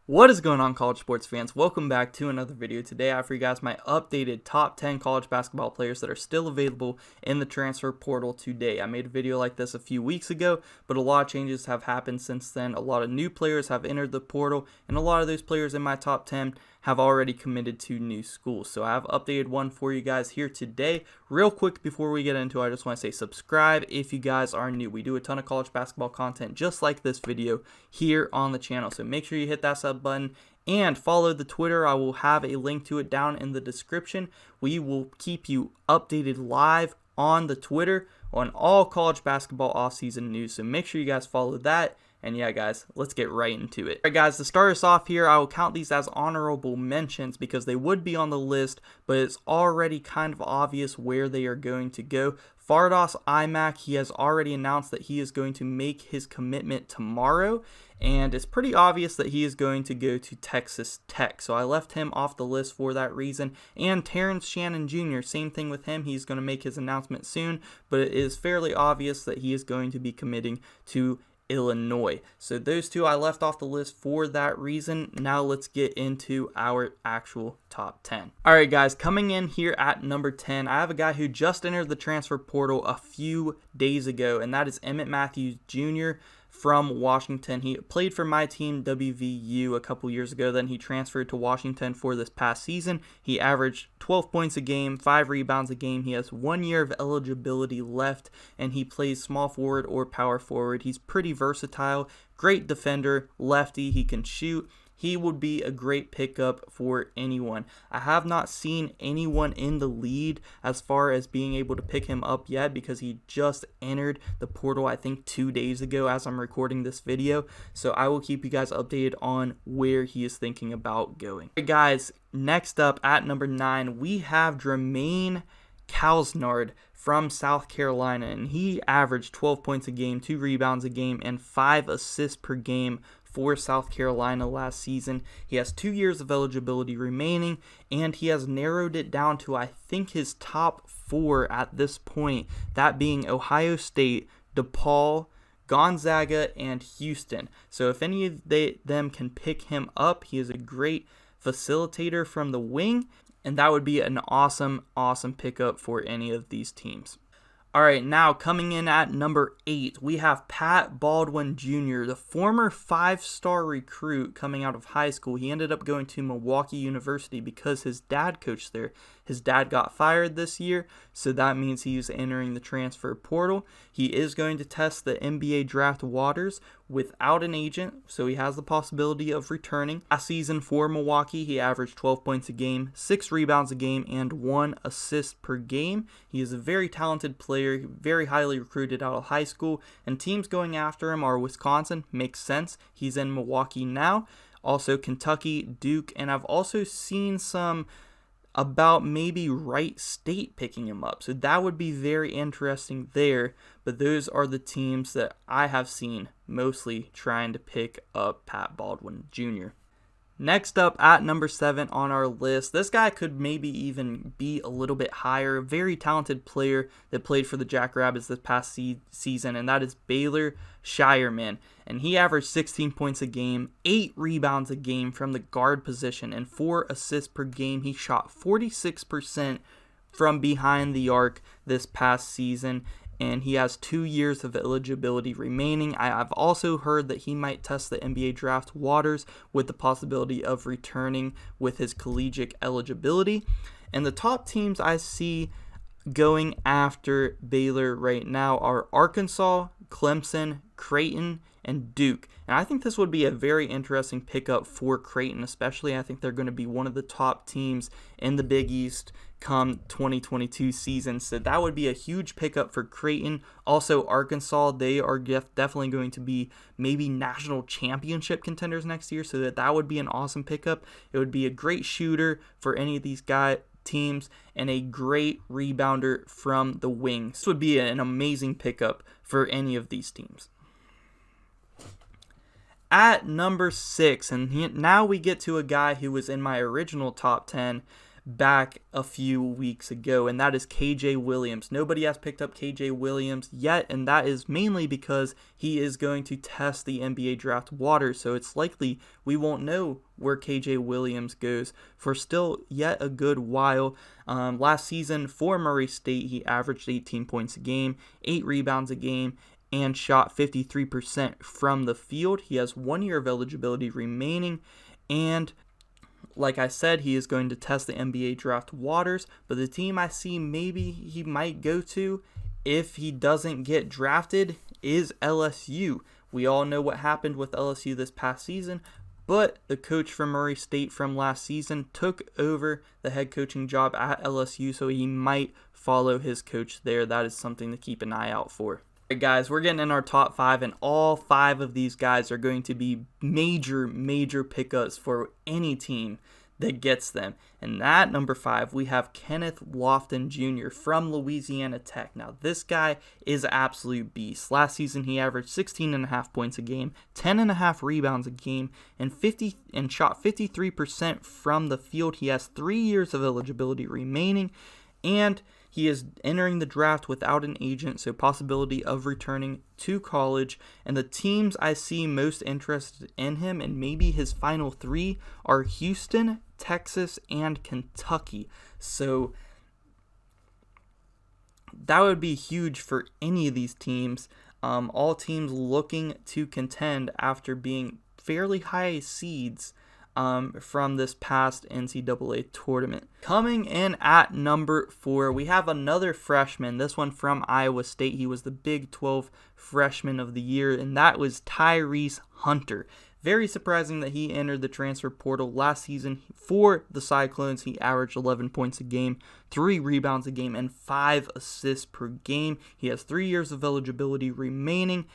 What is going on, college sports fans? Welcome back to another video. Today I have for you guys my updated top 10 college basketball players that are still available in the transfer portal today. I made a video like this a few weeks ago, but a lot of changes have happened since then. A lot of new players have entered the portal, and a lot of those players in my top 10 have already committed to new schools. So I have updated one for you guys here today. Real quick before we get into it, I just want to say subscribe if you guys are new. We do a ton of college basketball content just like this video here on the channel. So make sure you hit that sub button and follow the Twitter. I will have a link to it down in the description. We will keep you updated live on the Twitter on all college basketball offseason news. So make sure you guys follow that. And yeah, guys, let's get right into it. All right, guys, to start us off here, I will count these as honorable mentions because they would be on the list, but it's already kind of obvious where they are going to go. Fardaws Aimaq, he has already announced that he is going to make his commitment tomorrow, and it's pretty obvious that he is going to go to Texas Tech. So I left him off the list for that reason. And Terrence Shannon Jr., same thing with him. He's going to make his announcement soon, but it is fairly obvious that he is going to be committing to Illinois. So those two I left off the list for that reason. Now let's get into our actual top 10. Alright guys, coming in here at number 10, I have a guy who just entered the transfer portal a few days ago, and that is Emmett Matthews Jr. from Washington. He played for my team, WVU, a couple years ago. Then he transferred to Washington for this past season. He averaged 12 points a game, 5 rebounds a game. He has 1 year of eligibility left, and he plays small forward or power forward. He's pretty versatile, great defender, lefty. He can shoot. He would be a great pickup for anyone. I have not seen anyone in the lead as far as being able to pick him up yet because he just entered the portal, I think, 2 days ago as I'm recording this video. So I will keep you guys updated on where he is thinking about going. All right, guys, next up at number 9, we have Jermaine Calsnard from South Carolina, and he averaged 12 points a game, 2 rebounds a game, and 5 assists per game for South Carolina last season. He has 2 years of eligibility remaining, and he has narrowed it down to, I think, his top 4 at this point, that being Ohio State, DePaul, Gonzaga, and Houston. So if any of them can pick him up, he is a great facilitator from the wing, and that would be an awesome pickup for any of these teams. Alright, now coming in at number 8, we have Pat Baldwin Jr., the former 5-star recruit coming out of high school. He ended up going to Milwaukee University because his dad coached there. His dad got fired this year, so that means he's entering the transfer portal. He is going to test the NBA draft waters without an agent, so he has the possibility of returning. Last season for Milwaukee, he averaged 12 points a game, 6 rebounds a game, and 1 assist per game. He is a very talented player, very highly recruited out of high school, and teams going after him are Wisconsin. Makes sense. He's in Milwaukee now. Also Kentucky, Duke, and I've also seen some about maybe Wright State picking him up. So that would be very interesting there. But those are the teams that I have seen mostly trying to pick up Pat Baldwin Jr. Next up at number 7 on our list, this guy could maybe even be a little bit higher. Very talented player that played for the Jackrabbits this past season, and that is Baylor Shireman. And he averaged 16 points a game, 8 rebounds a game from the guard position, and 4 assists per game. He shot 46% from behind the arc this past season, and he has 2 years of eligibility remaining. I've also heard that he might test the NBA draft waters with the possibility of returning with his collegiate eligibility. And the top teams I see going after Baylor right now are Arkansas, Clemson, Creighton, and Duke. And I think this would be a very interesting pickup for Creighton, especially. I think they're going to be one of the top teams in the Big East come 2022 season. So that would be a huge pickup for Creighton. Also, Arkansas, they are definitely going to be maybe national championship contenders next year. So that would be an awesome pickup. It would be a great shooter for any of these teams and a great rebounder from the wings. This would be an amazing pickup for any of these teams. At number 6, and now we get to a guy who was in my original top 10, back a few weeks ago, and that is KJ Williams. Nobody has picked up KJ Williams yet, and that is mainly because he is going to test the NBA draft waters, so it's likely we won't know where KJ Williams goes for still yet a good while. Last season for Murray State, he averaged 18 points a game, 8 rebounds a game, and shot 53% from the field. He has 1 year of eligibility remaining, and like I said, he is going to test the NBA draft waters, but the team I see maybe he might go to if he doesn't get drafted is LSU. We all know what happened with LSU this past season, but the coach from Murray State from last season took over the head coaching job at LSU, so he might follow his coach there. That is something to keep an eye out for. Alright guys, we're getting in our top 5, and all 5 of these guys are going to be major pickups for any team that gets them. And at number 5, we have Kenneth Lofton Jr. from Louisiana Tech. Now, this guy is an absolute beast. Last season, he averaged 16.5 points a game, 10.5 rebounds a game, and shot 53% from the field. He has 3 years of eligibility remaining, and he is entering the draft without an agent, so possibility of returning to college. And the teams I see most interested in him, and maybe his final 3, are Houston, Texas, and Kentucky. So that would be huge for any of these teams. All teams looking to contend after being fairly high seeds from this past NCAA tournament. Coming in at number 4, we have another freshman, this one from Iowa State. He was the Big 12 Freshman of the Year, and that was Tyrese Hunter. Very surprising that he entered the transfer portal last season. For the Cyclones, he averaged 11 points a game, 3 rebounds a game, and 5 assists per game. He has 3 years of eligibility remaining,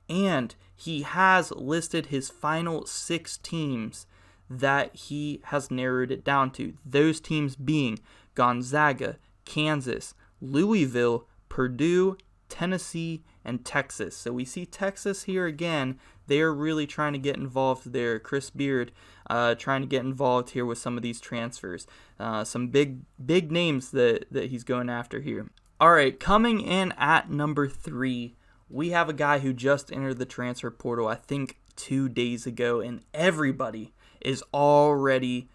and he has listed his final 6 teams that he has narrowed it down to. Those teams being Gonzaga, Kansas, Louisville, Purdue, Tennessee, and Texas. So we see Texas here again. They are really trying to get involved there. Chris Beard trying to get involved here with some of these transfers. Some big names that he's going after here. All right, coming in at number 3, we have a guy who just entered the transfer portal, I think 2 days ago, and everybody is already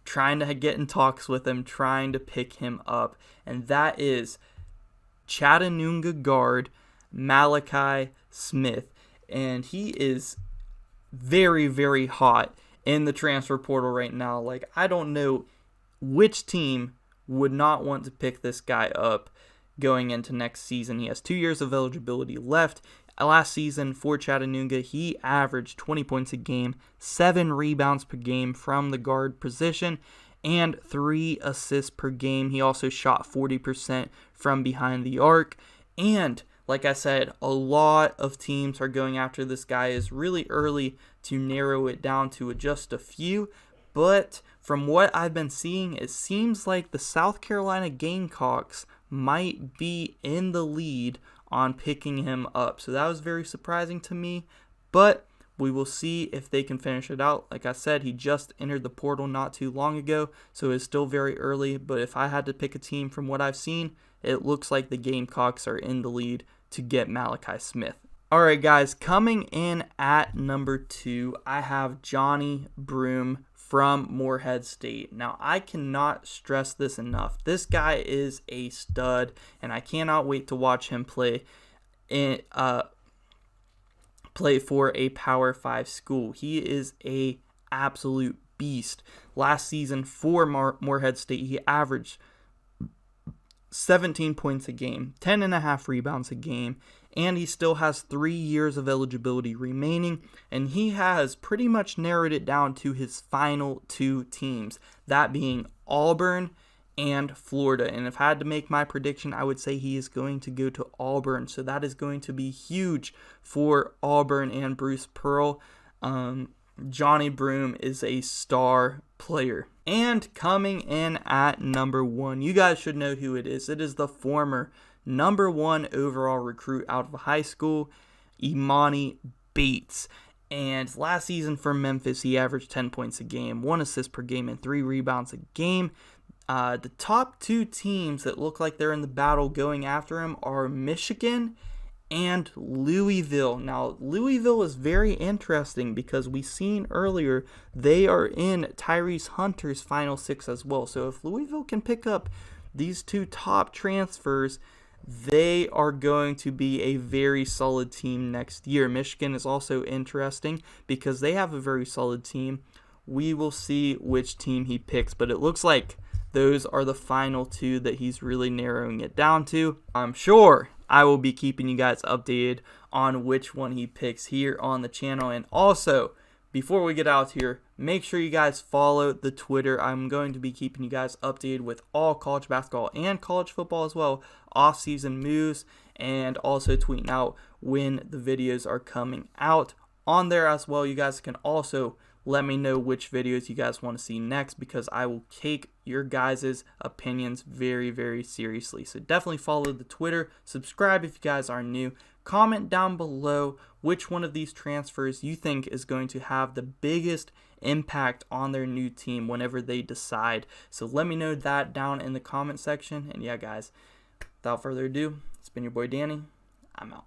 trying to get in talks with him, trying to pick him up, and that is Chattanooga guard Malachi Smith. And he is very hot in the transfer portal right now. Like, I don't know which team would not want to pick this guy up going into next season. He has 2 years of eligibility left. Last season for Chattanooga, he averaged 20 points a game, 7 rebounds per game from the guard position, and 3 assists per game. He also shot 40% from behind the arc. And like I said, a lot of teams are going after this guy. It's really early to narrow it down to just a few, but from what I've been seeing, it seems like the South Carolina Gamecocks might be in the lead on picking him up. So that was very surprising to me, but we will see if they can finish it out. Like I said, he just entered the portal not too long ago, so it's still very early, but if I had to pick a team from what I've seen, it looks like the Gamecocks are in the lead to get Malachi Smith. All right, guys, coming in at number 2, I have Johnny Broom from Morehead State. Now, I cannot stress this enough. This guy is a stud, and I cannot wait to watch him play for a Power 5 school. He is a absolute beast. Last season for Morehead State, he averaged 17 points a game, 10.5 rebounds a game, and he still has 3 years of eligibility remaining, and he has pretty much narrowed it down to his final 2 teams, that being Auburn and Florida. And if I had to make my prediction, I would say he is going to go to Auburn, so that is going to be huge for Auburn and Bruce Pearl. Johnny Broom is a star player. And coming in at number 1, you guys should know who it is. It is the former number 1 overall recruit out of high school, Imani Bates. And last season for Memphis, he averaged 10 points a game, 1 assist per game, and 3 rebounds a game. The top two teams that look like they're in the battle going after him are Michigan and Louisville. Now, Louisville is very interesting because we seen earlier they are in Tyrese Hunter's final 6 as well. So if Louisville can pick up these two top transfers, they are going to be a very solid team next year. Michigan is also interesting because they have a very solid team. We will see which team he picks, but it looks like those are the final two that he's really narrowing it down to. I'm sure I will be keeping you guys updated on which one he picks here on the channel. And also, before we get out here, make sure you guys follow the Twitter. I'm going to be keeping you guys updated with all college basketball and college football as well, off-season moves, and also tweeting out when the videos are coming out on there as well. You guys can also let me know which videos you guys want to see next because I will take your guys' opinions very, very seriously. So definitely follow the Twitter. Subscribe if you guys are new. Comment down below which one of these transfers you think is going to have the biggest impact on their new team whenever they decide. So let me know that down in the comment section. And yeah, guys, without further ado, it's been your boy Danny. I'm out.